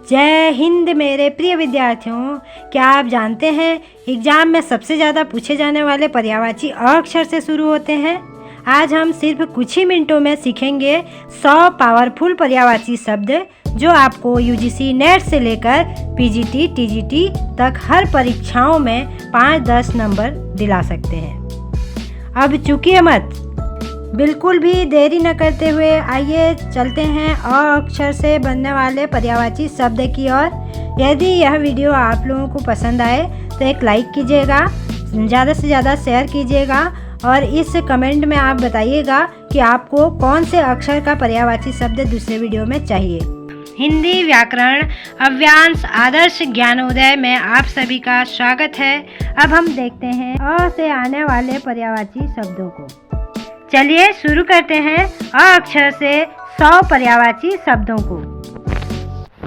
जय हिंद मेरे प्रिय विद्यार्थियों। क्या आप जानते हैं एग्जाम में सबसे ज़्यादा पूछे जाने वाले पर्यायवाची अ अक्षर से शुरू होते हैं। आज हम सिर्फ कुछ ही मिनटों में सीखेंगे 100 पावरफुल पर्यायवाची शब्द जो आपको यूजीसी नेट से लेकर पीजीटी टीजीटी तक हर परीक्षाओं में 5-10 नंबर दिला सकते हैं। अब चूकिए मत, बिल्कुल भी देरी न करते हुए आइए चलते हैं अ अक्षर से बनने वाले पर्यायवाची शब्द की ओर। यदि यह वीडियो आप लोगों को पसंद आए तो एक लाइक कीजिएगा, ज़्यादा से ज़्यादा शेयर कीजिएगा और इस कमेंट में आप बताइएगा कि आपको कौन से अक्षर का पर्यायवाची शब्द दूसरे वीडियो में चाहिए। हिंदी व्याकरण अव्यांश आदर्श ज्ञानोदय में आप सभी का स्वागत है। अब हम देखते हैं अ से आने वाले पर्यायवाची शब्दों को। चलिए शुरू करते हैं अ अक्षर से 100 पर्यायवाची शब्दों को।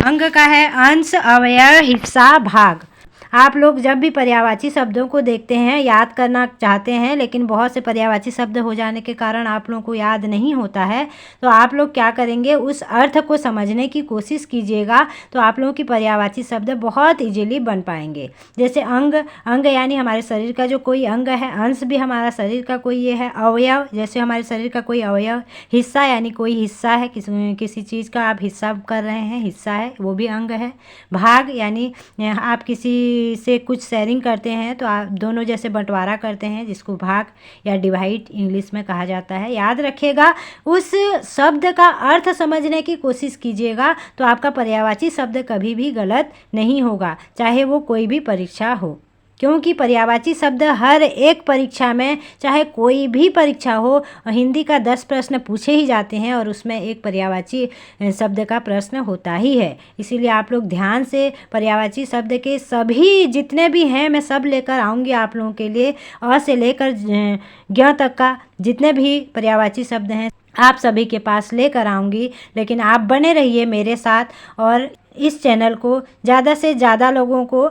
अंग का है अंश, अवयव, हिस्सा, भाग। आप लोग जब भी पर्यायवाची शब्दों को देखते हैं, याद करना चाहते हैं, लेकिन बहुत से पर्यायवाची शब्द हो जाने के कारण आप लोगों को याद नहीं होता है, तो आप लोग क्या करेंगे, उस अर्थ को समझने की कोशिश कीजिएगा तो आप लोगों की पर्यायवाची शब्द बहुत इजीली बन पाएंगे। जैसे अंग, अंग यानी हमारे शरीर का जो कोई अंग है। अंश भी हमारा शरीर का कोई ये है। अवयव जैसे हमारे शरीर का कोई अवयव। हिस्सा यानी कोई हिस्सा है, किसी चीज़ का आप हिस्सा कर रहे हैं, हिस्सा है, वो भी अंग है। भाग यानी आप किसी से कुछ शेयरिंग करते हैं तो आप दोनों जैसे बंटवारा करते हैं, जिसको भाग या डिवाइड इंग्लिश में कहा जाता है। याद रखिएगा, उस शब्द का अर्थ समझने की कोशिश कीजिएगा तो आपका पर्यायवाची शब्द कभी भी गलत नहीं होगा, चाहे वो कोई भी परीक्षा हो। क्योंकि पर्यायवाची शब्द हर एक परीक्षा में, चाहे कोई भी परीक्षा हो, हिंदी का 10 प्रश्न पूछे ही जाते हैं और उसमें एक पर्यायवाची शब्द का प्रश्न होता ही है। इसीलिए आप लोग ध्यान से पर्यायवाची शब्द के सभी जितने भी हैं मैं सब लेकर आऊँगी आप लोगों के लिए। अ से लेकर ज्ञ तक का जितने भी पर्यायवाची शब्द हैं आप सभी के पास लेकर आऊँगी। लेकिन आप बने रहिए मेरे साथ और इस चैनल को ज़्यादा से ज़्यादा लोगों को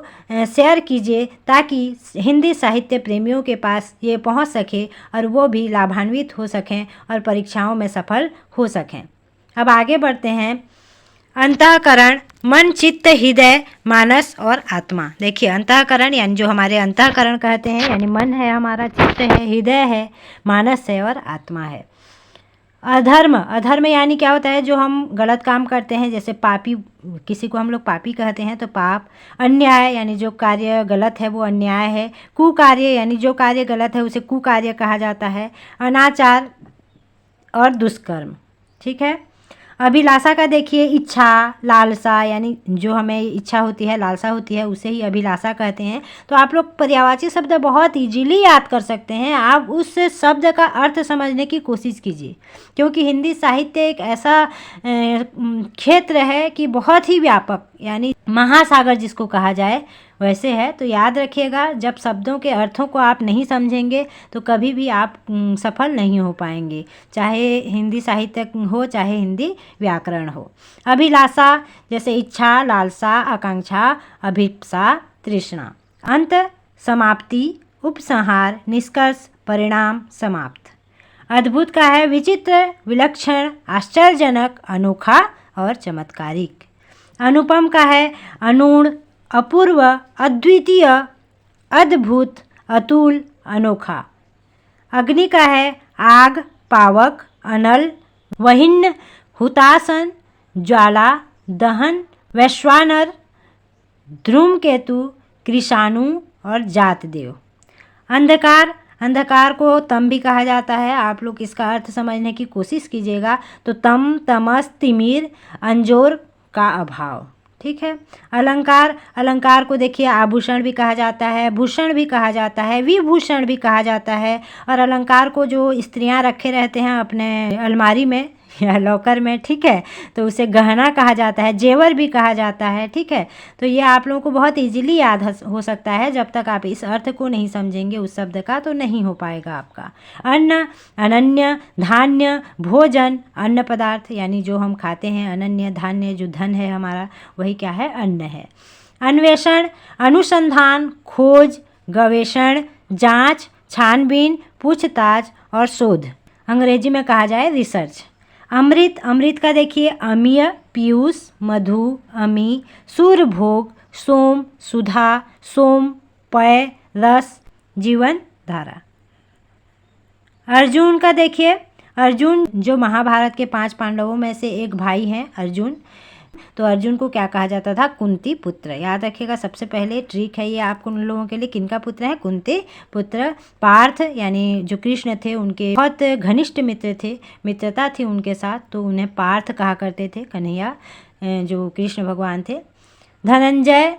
शेयर कीजिए ताकि हिंदी साहित्य प्रेमियों के पास ये पहुंच सके और वो भी लाभान्वित हो सकें और परीक्षाओं में सफल हो सकें। अब आगे बढ़ते हैं। अंतःकरण, मन, चित्त, हृदय, मानस और आत्मा। देखिए, अंतःकरण यानी जो हमारे अंतःकरण कहते हैं, यानी मन है हमारा, चित्त है, हृदय है, मानस है और आत्मा है। अधर्म, अधर्म यानी क्या होता है, जो हम गलत काम करते हैं, जैसे पापी, किसी को हम लोग पापी कहते हैं तो पाप। अन्याय यानी जो कार्य गलत है वो अन्याय है। कुकार्य यानी जो कार्य गलत है उसे कुकार्य कहा जाता है। अनाचार और दुष्कर्म। ठीक है। अभिलाषा का देखिए, इच्छा, लालसा यानी जो हमें इच्छा होती है, लालसा होती है, उसे ही अभिलाषा कहते हैं। तो आप लोग पर्यायवाची शब्द बहुत इजीली याद कर सकते हैं। आप उस शब्द का अर्थ समझने की कोशिश कीजिए, क्योंकि हिंदी साहित्य एक ऐसा क्षेत्र है कि बहुत ही व्यापक, यानी महासागर जिसको कहा जाए वैसे है। तो याद रखिएगा, जब शब्दों के अर्थों को आप नहीं समझेंगे तो कभी भी आप सफल नहीं हो पाएंगे, चाहे हिंदी साहित्य हो चाहे हिंदी व्याकरण हो। अभिलाषा जैसे इच्छा, लालसा, आकांक्षा, अभिप्सा, तृष्णा। अंत, समाप्ति, उपसंहार, निष्कर्ष, परिणाम, समाप्त। अद्भुत का है विचित्र, विलक्षण, आश्चर्यजनक, अनोखा और चमत्कारिक। अनुपम का है अनूढ़, अपूर्व, अद्वितीय, अद्भुत, अतुल, अनोखा। अग्नि का है आग, पावक, अनल, वहिन्न, हुतासन, ज्वाला, दहन, वैश्वानर, धूमकेतु, कृषाणु और जातदेव। अंधकार, अंधकार को तम भी कहा जाता है। आप लोग इसका अर्थ समझने की कोशिश कीजिएगा तो तम, तमस, तिमिर, अंजोर का अभाव। ठीक है। अलंकार, अलंकार को देखिए आभूषण भी कहा जाता है, भूषण भी कहा जाता है, विभूषण भी कहा जाता है। और अलंकार को जो स्त्रियां रखे रहते हैं अपने अलमारी में या लॉकर में, ठीक है, तो उसे गहना कहा जाता है, जेवर भी कहा जाता है। ठीक है। तो ये आप लोगों को बहुत इजीली याद हो सकता है। जब तक आप इस अर्थ को नहीं समझेंगे उस शब्द का तो नहीं हो पाएगा आपका। अन्न, अनन्य, धान्य, भोजन, अन्न पदार्थ यानी जो हम खाते हैं। अनन्य, धान्य जो धन है हमारा, वही क्या है, अन्न है। अन्वेषण, अनुसंधान, खोज, गवेषण, जांच, छानबीन, पूछताछ और शोध। अंग्रेजी में कहा जाए रिसर्च। अमृत, अमृत का देखिए अमीय, पीयूष, मधु, अमी, सूरभोग, सोम, सुधा, सोम, पय, रस, जीवन धारा। अर्जुन का देखिए, अर्जुन जो महाभारत के 5 पांडवों में से एक भाई हैं अर्जुन, तो अर्जुन को क्या कहा जाता था? कुंती पुत्र। याद रखिएगा, सबसे पहले ट्रिक है ये आपको उन लोगों के लिए, किनका पुत्र है? कुंती पुत्र। पार्थ यानी जो कृष्ण थे उनके बहुत घनिष्ठ मित्र थे, मित्रता थी उनके साथ, तो उन्हें पार्थ कहा करते थे, कन्हैया जो कृष्ण भगवान थे। धनंजय,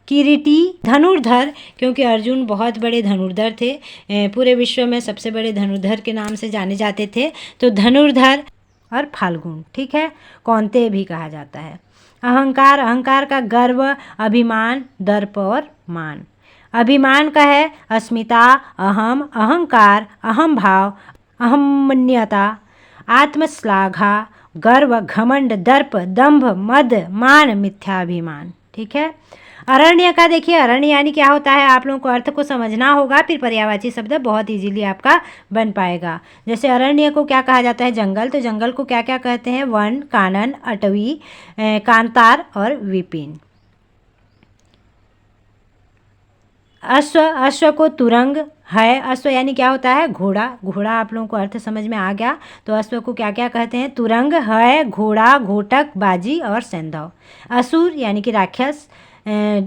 किरीटी, धनुर्धर, क्योंकि अर्जुन बहुत बड़े धनुर्धर थे, पूरे विश्व में सबसे बड़े धनुर्धर के नाम से जाने जाते थे, तो धनुर्धर। और फाल्गुन, ठीक है, कौंतेय भी कहा जाता है। अहंकार, अहंकार का गर्व, अभिमान, दर्प और मान। अभिमान का है अस्मिता, अहम, अहंकार, अहम भाव, अहमन्यता, आत्मश्लाघा, गर्व, घमंड, दर्प, दंभ, मद, मान, मिथ्याभिमान। ठीक है। अरण्य का देखिए, अरण्य यानी क्या होता है, आप लोगों को अर्थ को समझना होगा, फिर पर्यायवाची शब्द बहुत इजीली आपका बन पाएगा। जैसे अरण्य को क्या कहा जाता है? जंगल। तो जंगल को क्या क्या कहते हैं? वन, कानन, अटवी, कांतार और विपिन। अश्व, अश्व को तुरंग है। अश्व यानी क्या होता है? घोड़ा। घोड़ा आप लोगों को अर्थ समझ में आ गया। तो अश्व को क्या क्या कहते हैं? तुरंग है, घोड़ा, घोटक, बाजी और सैंधव। असुर यानी कि राक्षस,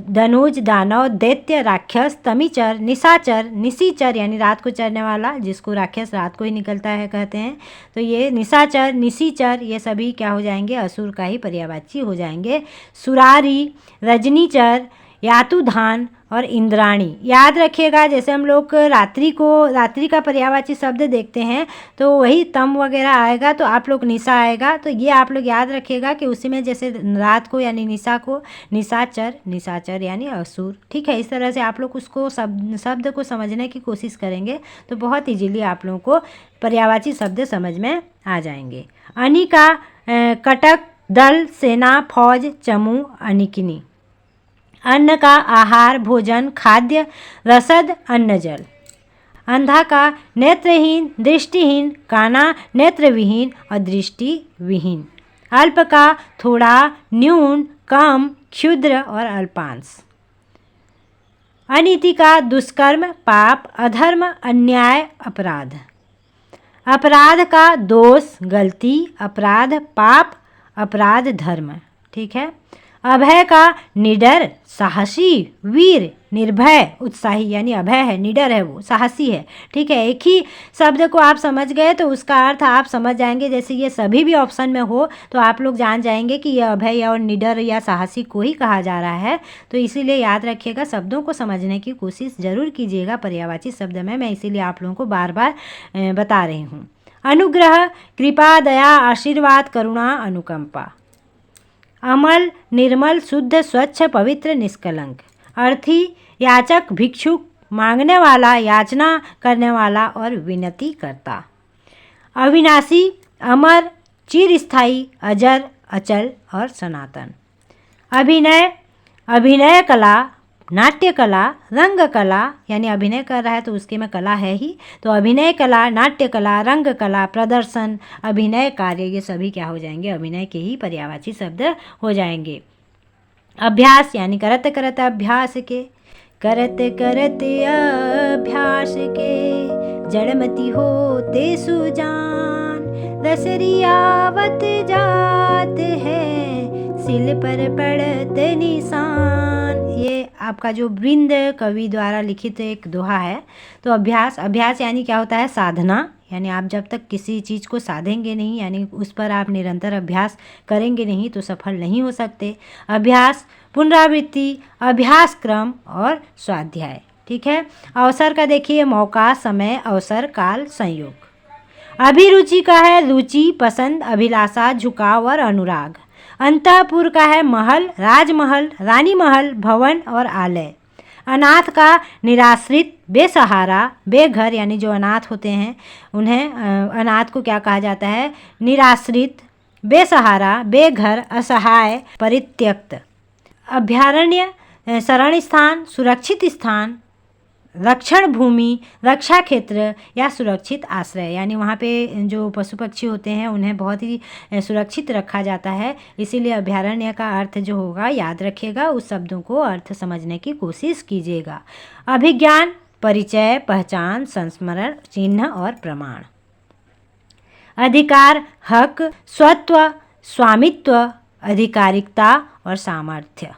धनुज, दानव, दैत्य, राक्षस, तमीचर, निशाचर, निशीचर यानी रात को चरने वाला, जिसको राक्षस रात को ही निकलता है कहते हैं, तो ये निशाचर, निशीचर, ये सभी क्या हो जाएंगे? असुर का ही पर्यायवाची हो जाएंगे। सुरारी, रजनीचर, यातुधान और इंद्राणी। याद रखिएगा, जैसे हम लोग रात्रि का पर्यायवाची शब्द देखते हैं तो वही तम वगैरह आएगा, तो आप लोग निशा आएगा, तो ये आप लोग याद रखिएगा कि उसी में जैसे रात को यानी निशा को निशाचर, निशाचर यानी असुर। ठीक है, इस तरह से आप लोग उसको शब्द को समझने की कोशिश करेंगे तो बहुत इजीली आप लोगों को पर्यायवाची शब्द समझ में आ जाएंगे। अनिका, कटक, दल, सेना, फौज, चमू, अनिकिनी। अन्न का आहार, भोजन, खाद्य, रसद, अन्न, जल। अंधा का नेत्रहीन, दृष्टिहीन, काना, नेत्रविहीन और दृष्टिविहीन। अल्प का थोड़ा, न्यून, कम, क्षुद्र और अल्पांश। अनीति का दुष्कर्म, पाप, अधर्म, अन्याय, अपराध। अपराध का दोष, गलती, अपराध, पाप, अपराध, धर्म। ठीक है। अभय का निडर, साहसी, वीर, निर्भय, उत्साही, यानी अभय है, निडर है, वो साहसी है। ठीक है, एक ही शब्द को आप समझ गए तो उसका अर्थ आप समझ जाएंगे। जैसे ये सभी भी ऑप्शन में हो तो आप लोग जान जाएंगे कि यह अभय और निडर या साहसी को ही कहा जा रहा है। तो इसीलिए याद रखिएगा, शब्दों को समझने की कोशिश जरूर कीजिएगा पर्यायवाची शब्द में। मैं इसीलिए आप लोगों को बार बार बता रही हूँ। अनुग्रह, कृपा, दया, आशीर्वाद, करुणा, अनुकंपा। अमल, निर्मल, शुद्ध, स्वच्छ, पवित्र, निष्कलंक। अर्थी, याचक, भिक्षुक, मांगने वाला, याचना करने वाला और विनती करता। अविनाशी, अमर, चिरस्थायी, अजर, अचल और सनातन। अभिनय, अभिनय कला, नाट्य कला, रंग कला, यानी अभिनय कर रहा है तो उसके में कला है ही, तो अभिनय कला, नाट्य कला, रंग कला, प्रदर्शन, अभिनय कार्य, ये सभी क्या हो जाएंगे? अभिनय के ही पर्यायवाची शब्द हो जाएंगे। अभ्यास यानी करते करते अभ्यास के, करते करते अभ्यास के, जड़मती होते सुजान, रसरियावत जात है, सिल पर पड़त निशान। ये आपका जो वृंद कवि द्वारा लिखित एक दोहा है। तो अभ्यास, अभ्यास यानी क्या होता है? साधना, यानी आप जब तक किसी चीज़ को साधेंगे नहीं, यानी उस पर आप निरंतर अभ्यास करेंगे नहीं तो सफल नहीं हो सकते। अभ्यास, पुनरावृत्ति, अभ्यास क्रम और स्वाध्याय। ठीक है। अवसर का देखिए, मौका, समय, अवसर, काल, संयोग। अभिरुचि का है रुचि, पसंद, अभिलाषा, झुकाव और अनुराग। अंतःपुर का है महल, राजमहल, रानी महल, भवन और आलय। अनाथ का निराश्रित, बेसहारा, बेघर, यानी जो अनाथ होते हैं उन्हें अनाथ को क्या कहा जाता है? निराश्रित, बेसहारा, बेघर, असहाय, परित्यक्त। अभयारण्य, शरण स्थान, सुरक्षित स्थान, रक्षण भूमि, रक्षा क्षेत्र या सुरक्षित आश्रय, यानी वहाँ पे जो पशु पक्षी होते हैं उन्हें बहुत ही सुरक्षित रखा जाता है। इसीलिए अभयारण्य का अर्थ जो होगा याद रखिएगा, उस शब्दों को अर्थ समझने की कोशिश कीजिएगा। अभिज्ञान, परिचय, पहचान, संस्मरण, चिन्ह और प्रमाण। अधिकार, हक, स्वत्व, स्वामित्व, आधिकारिकता और सामर्थ्य।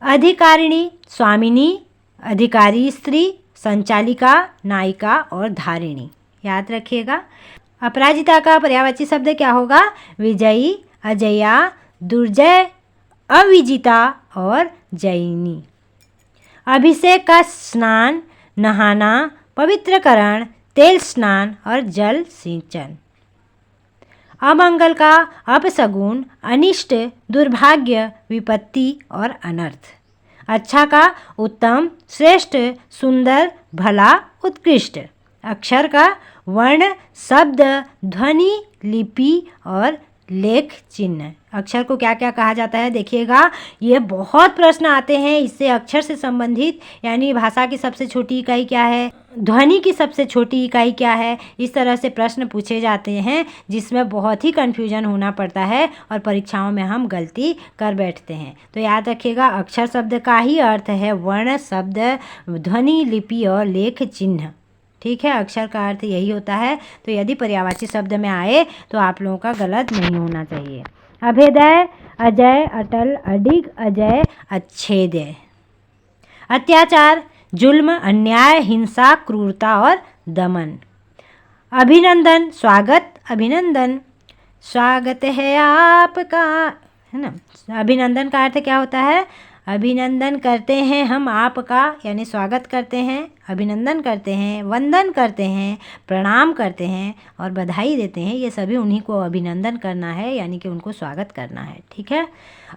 अधिकारिणी, स्वामिनी, अधिकारी स्त्री, संचालिका, नायिका और धारिणी। याद रखिएगा। अपराजिता का पर्यायवाची शब्द क्या होगा? विजयी, अजया, दुर्जय, अविजिता और जयिनी। अभिषेक का स्नान, नहाना, पवित्रकरण, तेल स्नान और जल सिंचन। अमंगल का अपशगुन, अनिष्ट, दुर्भाग्य, विपत्ति और अनर्थ। अच्छा का उत्तम, श्रेष्ठ, सुंदर, भला, उत्कृष्ट। अक्षर का वर्ण, शब्द, ध्वनि, लिपि और लेख चिन्ह। अक्षर को क्या क्या कहा जाता है देखिएगा, ये बहुत प्रश्न आते हैं इससे अक्षर से संबंधित, यानी भाषा की सबसे छोटी इकाई क्या है, ध्वनि की सबसे छोटी इकाई क्या है, इस तरह से प्रश्न पूछे जाते हैं जिसमें बहुत ही कन्फ्यूजन होना पड़ता है और परीक्षाओं में हम गलती कर बैठते हैं। तो याद रखिएगा, अक्षर शब्द का ही अर्थ है वर्ण, शब्द, ध्वनि, लिपि और लेख चिन्ह। ठीक है, अक्षर का अर्थ यही होता है। तो यदि पर्यायवाची शब्द में आए तो आप लोगों का गलत नहीं होना चाहिए। अभेदय, अजय, अटल, अडिग, अजय, अच्छेद्य। अत्याचार, जुल्म, अन्याय, हिंसा, क्रूरता और दमन। अभिनंदन, स्वागत, अभिनंदन, स्वागत है आपका, है ना। अभिनंदन का अर्थ क्या होता है? अभिनंदन करते हैं हम आपका, यानी स्वागत करते हैं, अभिनंदन करते हैं, वंदन करते हैं, प्रणाम करते हैं और बधाई देते हैं। ये सभी उन्हीं को अभिनंदन करना है, यानी कि उनको स्वागत करना है। ठीक है।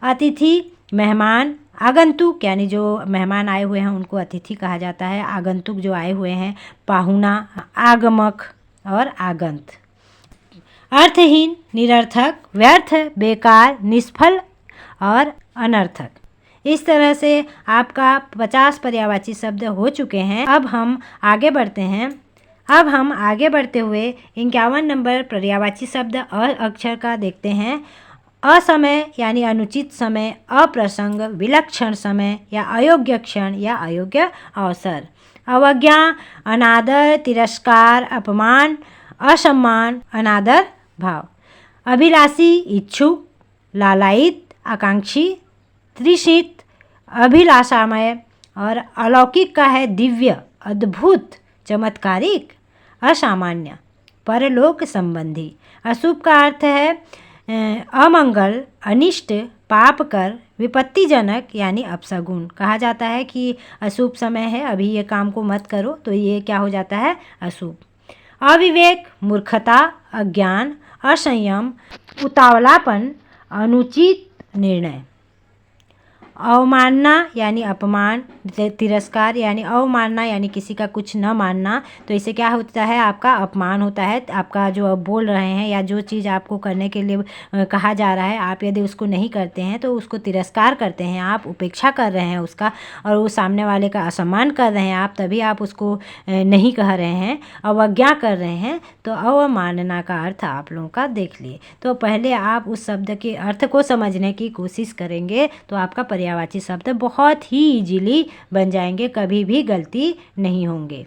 अतिथि, मेहमान, आगंतुक, यानी जो मेहमान आए हुए हैं उनको अतिथि कहा जाता है। आगंतुक जो आए हुए हैं, पाहुना, आगमक और आगंत। अर्थहीन, निरर्थक, व्यर्थ, बेकार, निष्फल और अनर्थक। इस तरह से आपका 50 पर्यायवाची शब्द हो चुके हैं। अब हम आगे बढ़ते हैं। अब हम आगे बढ़ते हुए 51 नंबर पर्यायवाची शब्द अक्षर का देखते हैं। असमय यानी अनुचित समय, अप्रसंग, विलक्षण समय या अयोग्य क्षण या अयोग्य अवसर। अवज्ञा, अनादर, तिरस्कार, अपमान, असम्मान, अनादर भाव। अभिलाषी, इच्छुक, लालायित, आकांक्षी, तृषित, अभिलाषामय और अलौकिक का है दिव्य, अद्भुत, चमत्कारिक, असामान्य, परलोक संबंधी। अशुभ का अर्थ है अमंगल, अनिष्ट, पापकर, विपत्तिजनक यानी अपशगुन। कहा जाता है कि अशुभ समय है, अभी ये काम को मत करो, तो ये क्या हो जाता है? अशुभ। अविवेक, मूर्खता, अज्ञान, असंयम, उतावलापन, अनुचित निर्णय। अवमानना यानी अपमान, तिरस्कार यानी अवमानना यानी किसी का कुछ न मानना, तो इससे क्या होता है? आपका अपमान होता है। आपका जो आप बोल रहे हैं या जो चीज़ आपको करने के लिए कहा जा रहा है, आप यदि उसको नहीं करते हैं तो उसको तिरस्कार करते हैं, आप उपेक्षा कर रहे हैं उसका, और वो सामने वाले का असम्मान कर रहे हैं आप, तभी आप उसको नहीं कह रहे हैं, अवज्ञा कर रहे हैं। तो अवमानना का अर्थ आप लोगों का देख लिए। तो पहले आप उस शब्द के अर्थ को समझने की कोशिश करेंगे तो आपका पर्यायवाची शब्द बहुत ही इजीली बन जाएंगे, कभी भी गलती नहीं होंगे।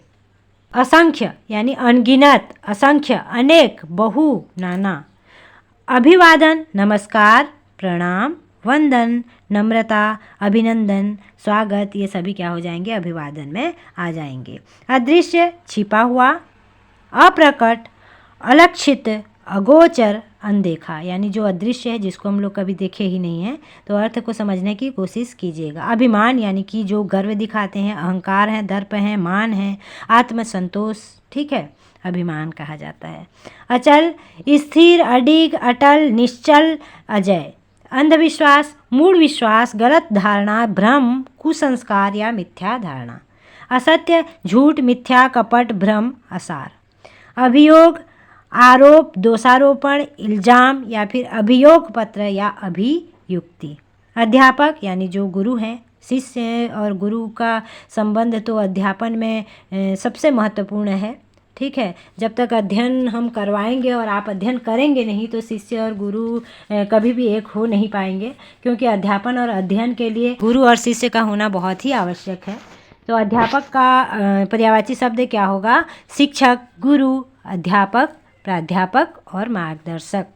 असंख्य यानी अनगिनत, असंख्य, अनेक, बहु, नाना। अभिवादन, नमस्कार, प्रणाम, वंदन, नम्रता, अभिनंदन, स्वागत, ये सभी क्या हो जाएंगे? अभिवादन में आ जाएंगे। अदृश्य, छिपा हुआ, अप्रकट, अलक्षित, अगोचर, अनदेखा, यानी जो अदृश्य है, जिसको हम लोग कभी देखे ही नहीं हैं, तो अर्थ को समझने की कोशिश कीजिएगा। अभिमान यानी कि जो गर्व दिखाते हैं, अहंकार है, दर्प है, मान है, आत्मसंतोष, ठीक है, अभिमान कहा जाता है। अचल, स्थिर, अडिग, अटल, निश्चल, अजय। अंधविश्वास, मूढ़ विश्वास, गलत धारणा, भ्रम, कुसंस्कार या मिथ्या धारणा। असत्य, झूठ, मिथ्या, कपट, भ्रम, असार। अभियोग, आरोप, दोषारोपण, इल्जाम या फिर अभियोग पत्र या अभियुक्ति। अध्यापक यानी जो गुरु हैं, शिष्य और गुरु का संबंध तो अध्यापन में सबसे महत्वपूर्ण है। ठीक है, जब तक अध्ययन हम करवाएंगे और आप अध्ययन करेंगे नहीं तो शिष्य और गुरु कभी भी एक हो नहीं पाएंगे, क्योंकि अध्यापन और अध्ययन के लिए गुरु और शिष्य का होना बहुत ही आवश्यक है। तो अध्यापक का पर्यायवाची शब्द क्या होगा? शिक्षक, गुरु, अध्यापक, प्राध्यापक और मार्गदर्शक।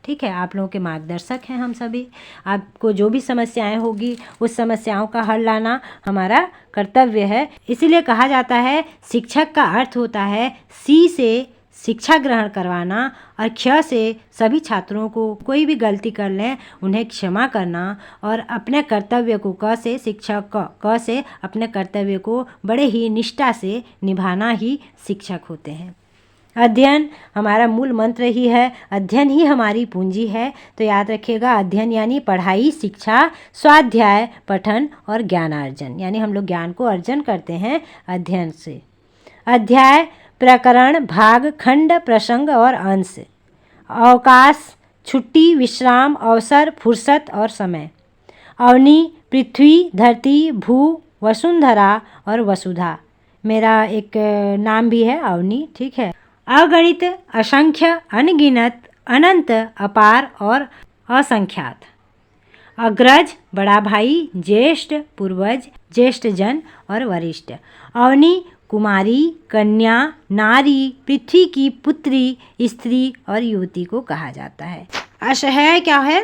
ठीक है, आप लोगों के मार्गदर्शक हैं हम सभी। आपको जो भी समस्याएं होगी उस समस्याओं का हल लाना हमारा कर्तव्य है। इसीलिए कहा जाता है शिक्षक का अर्थ होता है सी से शिक्षा ग्रहण करवाना और क्ष से सभी छात्रों को कोई भी गलती कर लें उन्हें क्षमा करना, और अपने कर्तव्य को क से शिक्षक क से अपने कर्तव्य को बड़े ही निष्ठा से निभाना ही शिक्षक होते हैं। अध्ययन हमारा मूल मंत्र ही है, अध्ययन ही हमारी पूंजी है। तो याद रखिएगा, अध्ययन यानी पढ़ाई, शिक्षा, स्वाध्याय, पठन और ज्ञानार्जन, यानी हम लोग ज्ञान को अर्जन करते हैं अध्ययन से। अध्याय प्रकरण, भाग, खंड, प्रसंग और अंश। अवकाश, छुट्टी, विश्राम, अवसर, फुर्सत और समय। अवनी, पृथ्वी, धरती, भू, वसुंधरा और वसुधा। मेरा एक नाम भी है अवनी। ठीक है। अगणित, असंख्य, अनगिनत, अनंत, अपार और असंख्यात। अग्रज, बड़ा भाई, ज्येष्ठ, पूर्वज, ज्येष्ठ जन और वरिष्ठ। अवनी, कुमारी, कन्या, नारी, पृथ्वी की पुत्री, स्त्री और युवती को कहा जाता है। असहाय क्या है?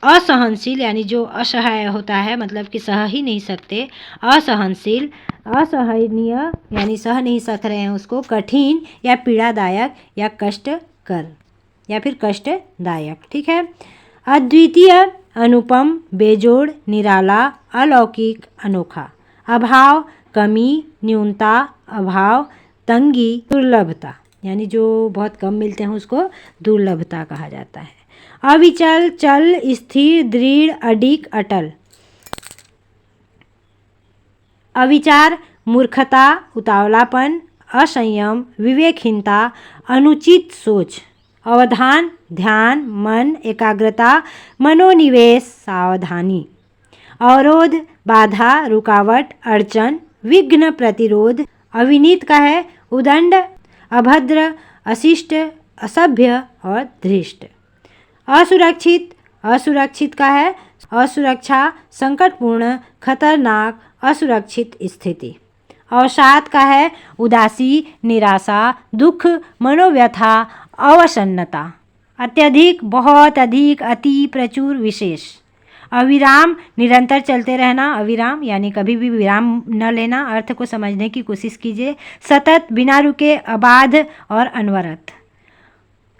असहनशील, यानी जो असहाय होता है मतलब कि सह ही नहीं सकते। असहनशील, असहनीय यानी सह नहीं सक रहे हैं उसको। कठिन या पीड़ादायक या कष्टकर या फिर कष्टदायक। ठीक है। अद्वितीय, अनुपम, बेजोड़, निराला, अलौकिक, अनोखा। अभाव, कमी, न्यूनता, अभाव, तंगी, दुर्लभता, यानी जो बहुत कम मिलते हैं उसको दुर्लभता कहा जाता है। अविचल, चल, स्थिर, दृढ़, अडिग, अटल। अविचार, मूर्खता, उतावलापन, असंयम, विवेकहीनता, अनुचित सोच। अवधान, ध्यान, मन, एकाग्रता, मनोनिवेश, सावधानी। अवरोध, बाधा, रुकावट, अड़चन, विघ्न, प्रतिरोध। अविनीत का है उदंड, अभद्र, अशिष्ट, असभ्य और धृष्ट। असुरक्षित, असुरक्षित का है असुरक्षा, संकटपूर्ण, खतरनाक, असुरक्षित स्थिति। अवसाद का है उदासी, निराशा, दुख, मनोव्यथा, अवसन्नता। अत्यधिक, बहुत अधिक, अति, प्रचुर, विशेष। अविराम, निरंतर चलते रहना, अविराम यानी कभी भी विराम न लेना। अर्थ को समझने की कोशिश कीजिए। सतत, बिना रुके, अबाध और अनवरत।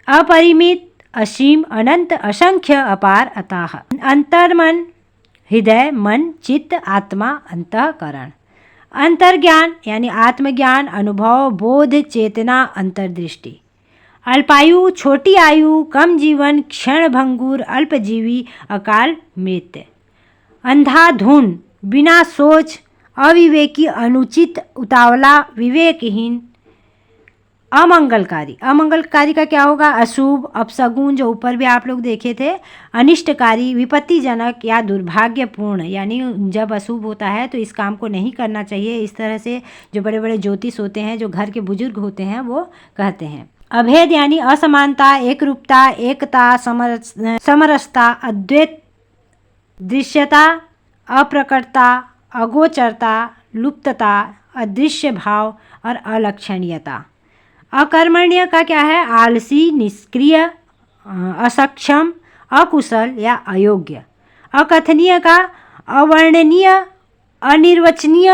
अपरिमित, असीम, अनंत, असंख्य, अपार, अथाह। अंतर्मन, हृदय, मन, चित्त, आत्मा, अंतःकरण। अंतर्ज्ञान यानी आत्मज्ञान, अनुभव, बोध, चेतना, अंतर्दृष्टि। अल्पायु, छोटी आयु, कम जीवन, क्षणभंगुर, अल्पजीवी, अकाल मृत्यु। अंधाधुन, बिना सोच, अविवेकी, अनुचित, उतावला, विवेकहीन। अमंगलकारी, अमंगलकारी का क्या होगा? अशुभ, अपशगुन, जो ऊपर भी आप लोग देखे थे। अनिष्टकारी, विपत्तिजनक या दुर्भाग्यपूर्ण, यानी जब अशुभ होता है तो इस काम को नहीं करना चाहिए। इस तरह से जो बड़े बड़े ज्योतिष होते हैं, जो घर के बुजुर्ग होते हैं, वो कहते हैं। अभेद यानी असमानता, एकरूपता, एकता, समरसता, अद्वैत, दृश्यता, अप्रकटता, अगोचरता, लुप्तता, अदृश्य भाव और अलक्षणीयता। अकर्मण्य का क्या है? आलसी, निष्क्रिय, असक्षम, अकुशल या अयोग्य। अकथनीय का अवर्णनीय, अनिर्वचनीय,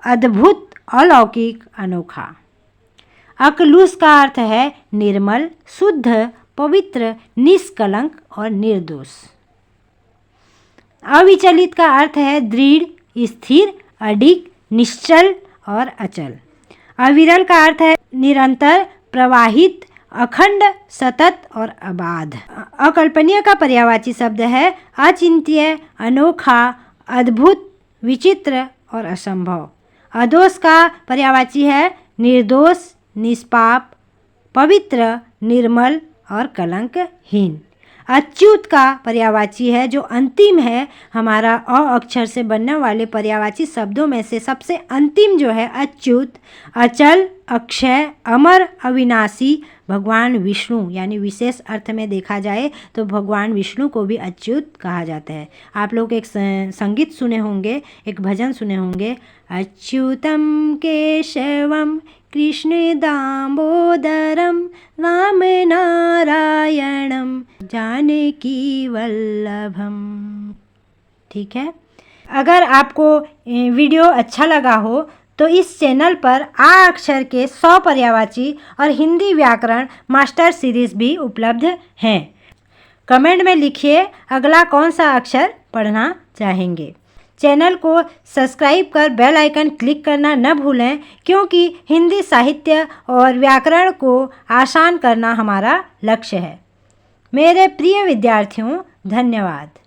अद्भुत, अलौकिक, अनोखा। अकलुष का अर्थ है निर्मल, शुद्ध, पवित्र, निष्कलंक और निर्दोष। अविचलित का अर्थ है दृढ़, स्थिर, अडिग, निश्चल और अचल। अविरल का अर्थ है निरंतर, प्रवाहित, अखंड, सतत और अबाध। अकल्पनीय का पर्यायवाची शब्द है अचिंत्य, अनोखा, अद्भुत, विचित्र और असंभव। अदोष का पर्यायवाची है निर्दोष, निष्पाप, पवित्र, निर्मल और कलंकहीन। अच्युत का पर्यायवाची है, जो अंतिम है। हमारा अ अक्षर से बनने वाले पर्यायवाची शब्दों में से सबसे अंतिम जो है अच्युत, अचल, अक्षय, अमर, अविनाशी, भगवान विष्णु, यानी विशेष अर्थ में देखा जाए तो भगवान विष्णु को भी अच्युत कहा जाता है। आप लोग एक संगीत सुने होंगे, एक भजन सुने होंगे, अच्युतम केशवम कृष्ण दामोदरम राम नारायणम जानकी वल्लभम। ठीक है, अगर आपको वीडियो अच्छा लगा हो तो इस चैनल पर आ अक्षर के 100 पर्यायवाची और हिंदी व्याकरण मास्टर सीरीज भी उपलब्ध हैं। कमेंट में लिखिए अगला कौन सा अक्षर पढ़ना चाहेंगे। चैनल को सब्सक्राइब कर बेल आइकन क्लिक करना न भूलें, क्योंकि हिंदी साहित्य और व्याकरण को आसान करना हमारा लक्ष्य है। मेरे प्रिय विद्यार्थियों, धन्यवाद।